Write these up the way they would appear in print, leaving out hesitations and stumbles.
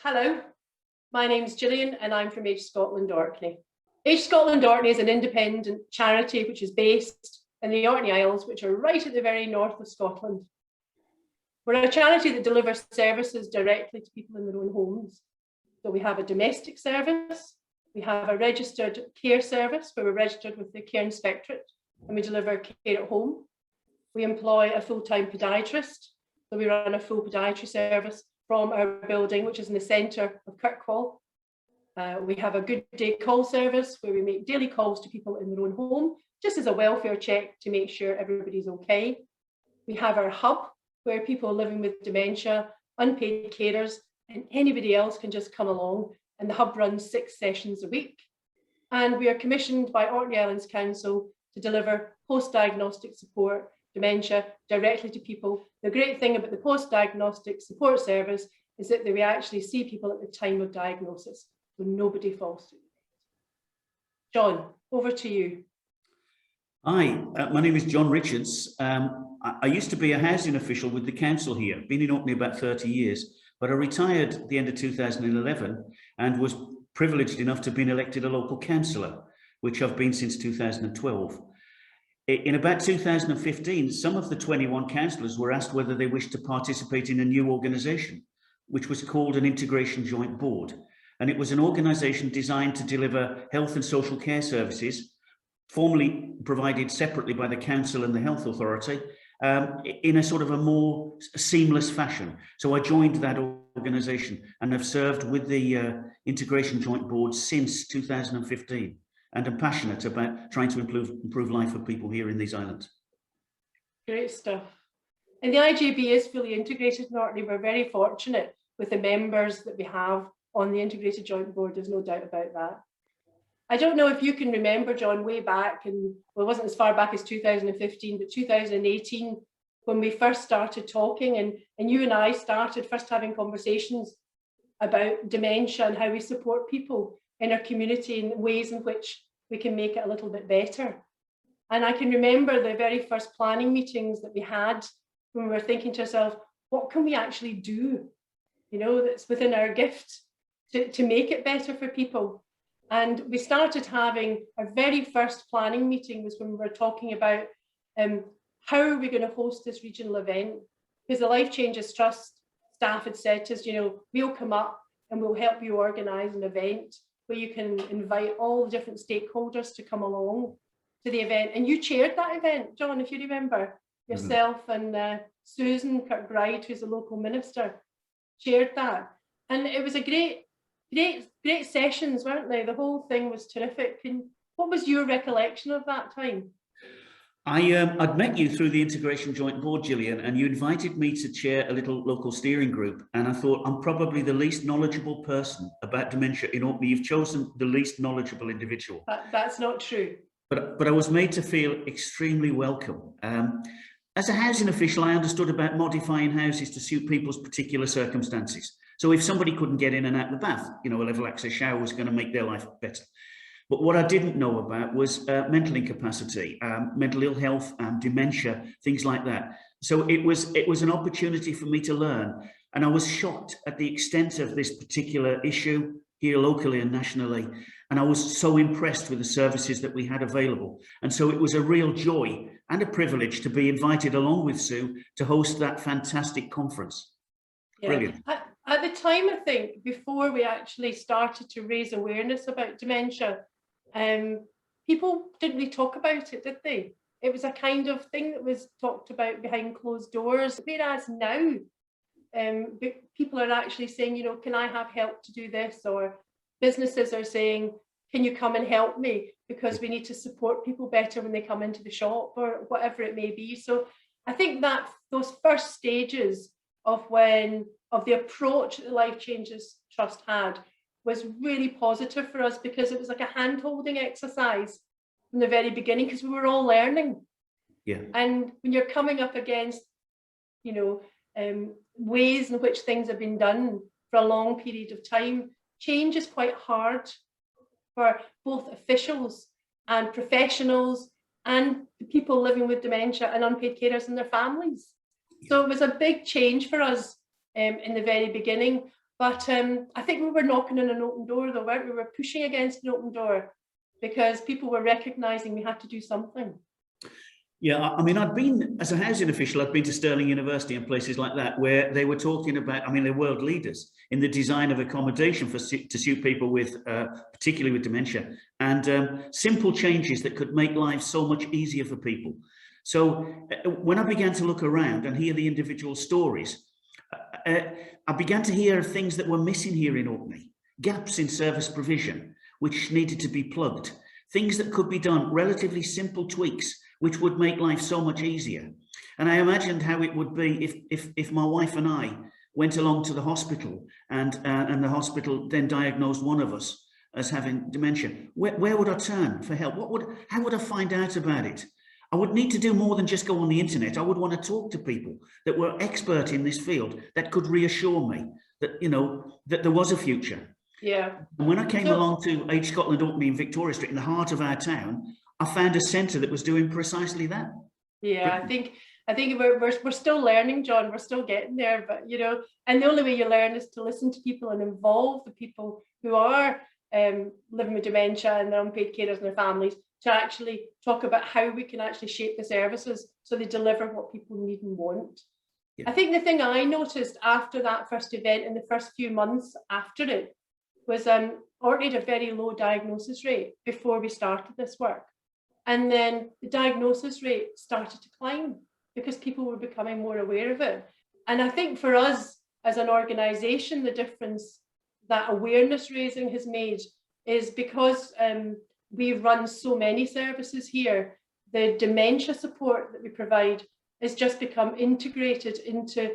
Hello, my name's Gillian and I'm from Age Scotland Orkney. Age Scotland Orkney is an independent charity which is based in the Orkney Isles, which are right at the very north of Scotland. We're a charity that delivers services directly to people in their own homes. So we have a domestic service, we have a registered care service where we're registered with the Care Inspectorate and we deliver care at home. We employ a full-time podiatrist, so we run a full podiatry service from our building, which is in the centre of Kirkwall. We have a good day call service where we make daily calls to people in their own home, just as a welfare check to make sure everybody's okay. We have our hub where people living with dementia, unpaid carers, and anybody else can just come along, and the hub runs 6 sessions a week. And we are commissioned by Orkney Islands Council to deliver post-diagnostic support dementia directly to people. The great thing about the post-diagnostic support service is that we actually see people at the time of diagnosis, so nobody falls through. John, over to you. Hi, my name is John Richards. I used to be a housing official with the council here, been in Orkney about 30 years, but I retired at the end of 2011 and was privileged enough to have been elected a local councillor, which I've been since 2012. In about 2015, some of the 21 councillors were asked whether they wished to participate in a new organisation, which was called an Integration Joint Board. And it was an organisation designed to deliver health and social care services, formerly provided separately by the council and the health authority, in a sort of a more seamless fashion. So I joined that organisation and have served with the Integration Joint Board since 2015. And I'm passionate about trying to improve life for people here in these islands. Great stuff. And the IJB is fully integrated in Orkney. We're very fortunate with the members that we have on the Integrated Joint Board. There's no doubt about that. I don't know if you can remember, John, way back, and well, it wasn't as far back as 2015, but 2018, when we first started talking, and you and I started first having conversations about dementia and how we support people in our community in ways in which we can make it a little bit better. And I can remember the very first planning meetings that we had when we were thinking to ourselves, what can we actually do, you know, that's within our gift to make it better for people. And we started having our very first planning meeting was when we were talking about how are we going to host this regional event? Because the Life Changes Trust staff had said to us, you know, we'll come up and we'll help you organise an event where you can invite all the different stakeholders to come along to the event. And you chaired that event, John, if you remember, yourself and Susan Kirkbride, who's a local minister, chaired that. And it was a great sessions, weren't they? The whole thing was terrific. And what was your recollection of that time? I'd met you through the Integration Joint Board, Gillian, and you invited me to chair a little local steering group. And I thought, I'm probably the least knowledgeable person about dementia in Orkney. You've chosen the least knowledgeable individual. That's not true. But I was made to feel extremely welcome. As a housing official, I understood about modifying houses to suit people's particular circumstances. So if somebody couldn't get in and out the bath, you know, a level access shower was going to make their life better. But what I didn't know about was mental incapacity, mental ill health, dementia, things like that. So it was an opportunity for me to learn. And I was shocked at the extent of this particular issue here locally and nationally. And I was so impressed with the services that we had available. And so it was a real joy and a privilege to be invited along with Sue to host that fantastic conference. Yeah. Brilliant. At the time, I think, before we actually started to raise awareness about dementia, people didn't really talk about it, did they? It was a kind of thing that was talked about behind closed doors, whereas now people are actually saying, you know, can I have help to do this? Or businesses are saying, can you come and help me? Because we need to support people better when they come into the shop or whatever it may be. So I think that those first stages of the approach that the Life Changes Trust had was really positive for us, because it was like a hand-holding exercise from the very beginning, because we were all learning. Yeah. And when you're coming up against, you know, ways in which things have been done for a long period of time, change is quite hard for both officials and professionals and the people living with dementia and unpaid carers and their families. So it was a big change for us in the very beginning. But I think we were knocking on an open door, though, weren't we? We were pushing against an open door because people were recognising we had to do something. Yeah, I mean, I'd been, as a housing official, I'd been to Stirling University and places like that, where they were talking about, I mean, they're world leaders in the design of accommodation to suit people with, particularly with dementia, and simple changes that could make life so much easier for people. So when I began to look around and hear the individual stories, I began to hear things that were missing here in Orkney, gaps in service provision, which needed to be plugged, things that could be done, relatively simple tweaks, which would make life so much easier. And I imagined how it would be if my wife and I went along to the hospital and the hospital then diagnosed one of us as having dementia. Where would I turn for help? How would I find out about it? I would need to do more than just go on the internet. I would want to talk to people that were expert in this field that could reassure me that, you know, that there was a future. Yeah. And when I came along to Age Scotland Orkney in Victoria Street, in the heart of our town, I found a centre that was doing precisely that. Yeah, I think we're still learning, John. We're still getting there, but you know, and the only way you learn is to listen to people and involve the people who are living with dementia and their unpaid carers and their families, to actually talk about how we can actually shape the services so they deliver what people need and want. Yeah. I think the thing I noticed after that first event, in the first few months after it, was Orkney had a very low diagnosis rate before we started this work. And then the diagnosis rate started to climb because people were becoming more aware of it. And I think for us as an organisation, the difference that awareness raising has made is because we run so many services here, the dementia support that we provide has just become integrated into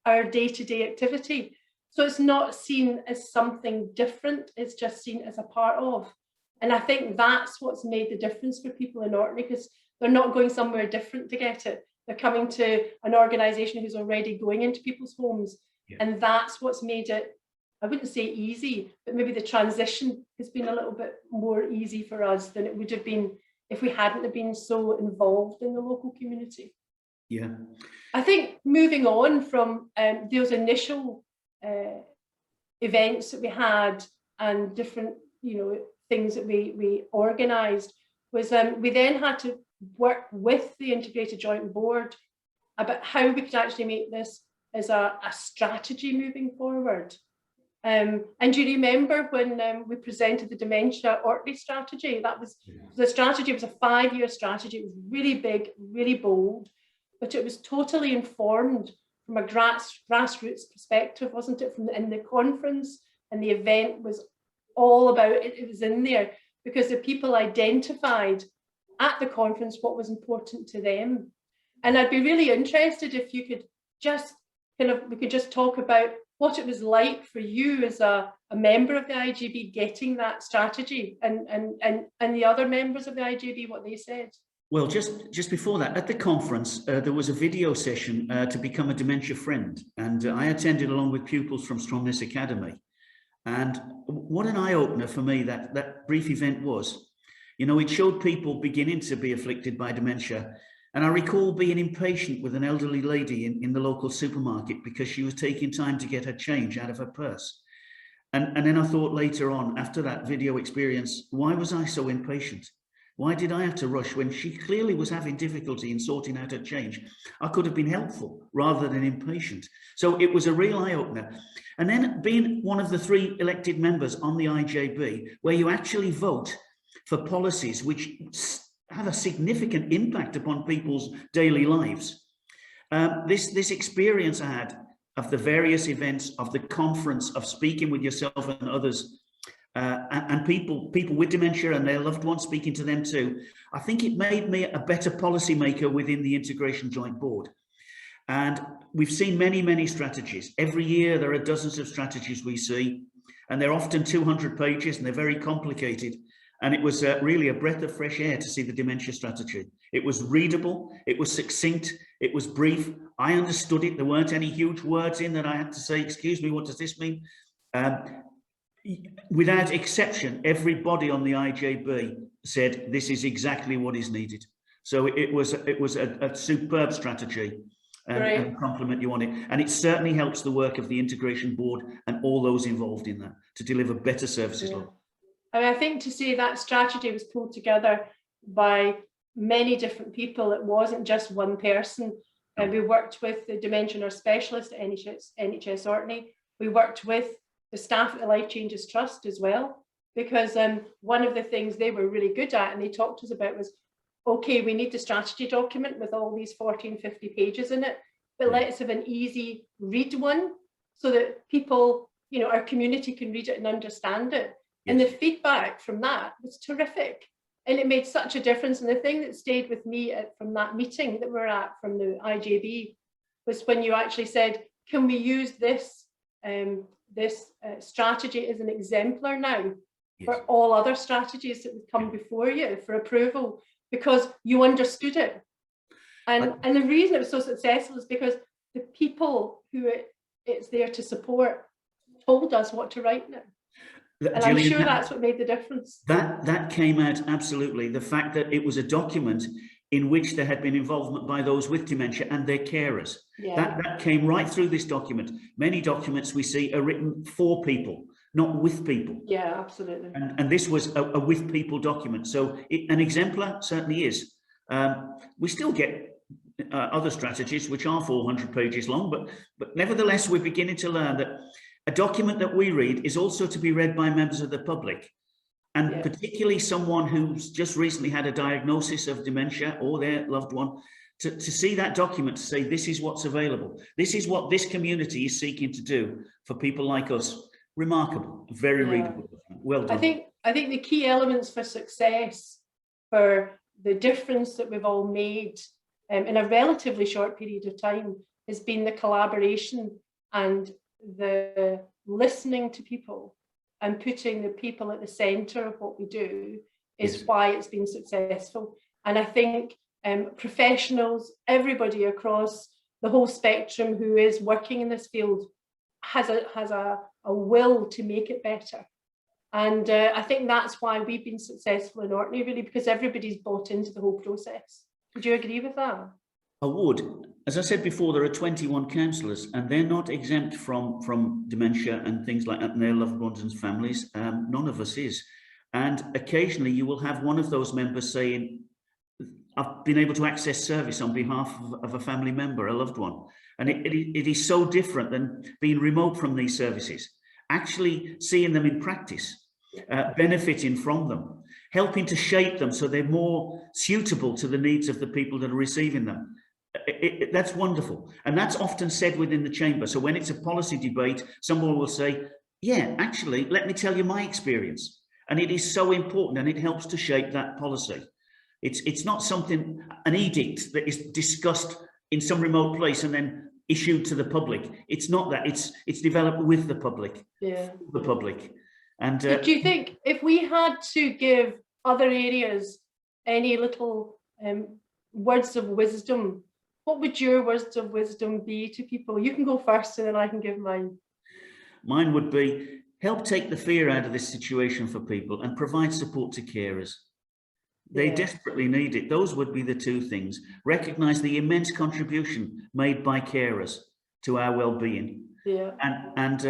our day-to-day activity. So it's not seen as something different, it's just seen as a part of. And I think that's what's made the difference for people in Orkney, because they're not going somewhere different to get it. They're coming to an organisation who's already going into people's homes. Yeah. And that's what's made it, I wouldn't say easy, but maybe the transition has been a little bit more easy for us than it would have been if we hadn't have been so involved in the local community. Yeah. I think moving on from those initial events that we had and different, you know, things that we organised, was we then had to work with the Integrated Joint Board about how we could actually make this as a strategy moving forward. And do you remember when we presented the Dementia Orkney strategy? That was the strategy. It was a 5-year strategy. It was really big, really bold, but it was totally informed from a grassroots perspective, wasn't it? In the conference, and the event was all about it. It was in there because the people identified at the conference what was important to them. And I'd be really interested if you could just we could just talk about what it was like for you as a member of the IJB getting that strategy, and the other members of the IJB, what they said. Well, just before that, at the conference, there was a video session to become a dementia friend, and I attended along with pupils from Strongness Academy. And what an eye-opener for me that brief event was. You know, it showed people beginning to be afflicted by dementia. And I recall being impatient with an elderly lady in the local supermarket because she was taking time to get her change out of her purse. And then I thought later on, after that video experience, why was I so impatient? Why did I have to rush when she clearly was having difficulty in sorting out her change? I could have been helpful rather than impatient. So it was a real eye-opener. And then being one of the 3 elected members on the IJB, where you actually vote for policies which have a significant impact upon people's daily lives. This experience I had of the various events, of the conference, of speaking with yourself and others, and people with dementia and their loved ones, speaking to them too, I think it made me a better policymaker within the Integration Joint Board. And we've seen many, many strategies. Every year there are dozens of strategies we see, and they're often 200 pages and they're very complicated. And it was really a breath of fresh air to see the dementia strategy. It was readable, it was succinct, it was brief. I understood it. There weren't any huge words in that I had to say, excuse me, what does this mean? Without exception, everybody on the IJB said this is exactly what is needed. So it was a superb strategy. and compliment you on it. And it certainly helps the work of the integration board and all those involved in that to deliver better services. Yeah. I mean, I think to say that strategy was pulled together by many different people. It wasn't just one person. And we worked with the dementia nurse specialist at NHS Orkney. We worked with the staff at the Life Changes Trust as well, because one of the things they were really good at and they talked to us about was, okay, we need the strategy document with all these 40 and 50 pages in it, but let's have an easy read one so that people, you know, our community can read it and understand it. Yes. And the feedback from that was terrific. And it made such a difference. And the thing that stayed with me from that meeting that we're at from the IJB was when you actually said, can we use this, strategy as an exemplar now for all other strategies that would come before you for approval, because you understood it. And the reason it was so successful is because the people who it's there to support told us what to write now. And Gillian, I'm sure that's what made the difference. That came out absolutely. The fact that it was a document in which there had been involvement by those with dementia and their carers. Yeah. That came right through this document. Many documents we see are written for people, not with people. Yeah, absolutely. And this was a with people document. So an exemplar certainly is. We still get other strategies which are 400 pages long, but nevertheless, we're beginning to learn that a document that we read is also to be read by members of the public, and particularly someone who's just recently had a diagnosis of dementia or their loved one, to see that document, to say, this is what's available. This is what this community is seeking to do for people like us. Remarkable, very readable. Well done. I think the key elements for success, for the difference that we've all made in a relatively short period of time, has been the collaboration and the listening to people and putting the people at the centre of what we do is why it's been successful. And I think professionals, everybody across the whole spectrum who is working in this field has a will to make it better. And I think that's why we've been successful in Orkney, really, because everybody's bought into the whole process. Would you agree with that? I would. As I said before, there are 21 counsellors and they're not exempt from dementia and things like that and their loved ones and families. None of us is. And occasionally you will have one of those members saying, I've been able to access service on behalf of a family member, a loved one. And it is so different than being remote from these services, actually seeing them in practice, benefiting from them, helping to shape them so they're more suitable to the needs of the people that are receiving them. That's wonderful. And that's often said within the chamber. So when it's a policy debate, someone will say, yeah, actually, let me tell you my experience. And it is so important and it helps to shape that policy. It's not something, an edict that is discussed in some remote place and then issued to the public. It's not that. It's developed with the public. Yeah. The public. And do you think if we had to give other areas any little words of wisdom, what would your words of wisdom be to people? You can go first and then I can give mine. Mine would be, help take the fear out of this situation for people and provide support to carers. They desperately need it. Those would be the two things. Recognise the immense contribution made by carers to our well-being, and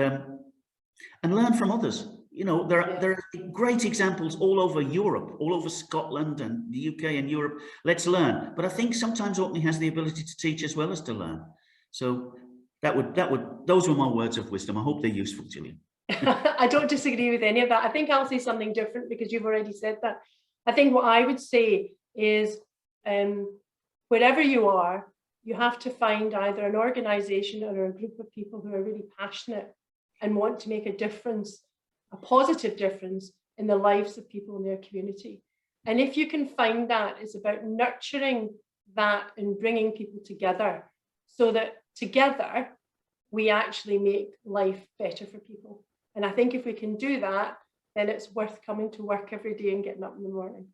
learn from others. You know, there are great examples all over Europe, all over Scotland and the UK and Europe. Let's learn. But I think sometimes Orkney has the ability to teach as well as to learn. So those were my words of wisdom. I hope they're useful, Gillian. I don't disagree with any of that. I think I'll say something different because you've already said that. I think what I would say is wherever you are, you have to find either an organisation or a group of people who are really passionate and want to make a difference, a positive difference in the lives of people in their community. And if you can find that, it's about nurturing that and bringing people together so that together we actually make life better for people. And I think if we can do that, then it's worth coming to work every day and getting up in the morning.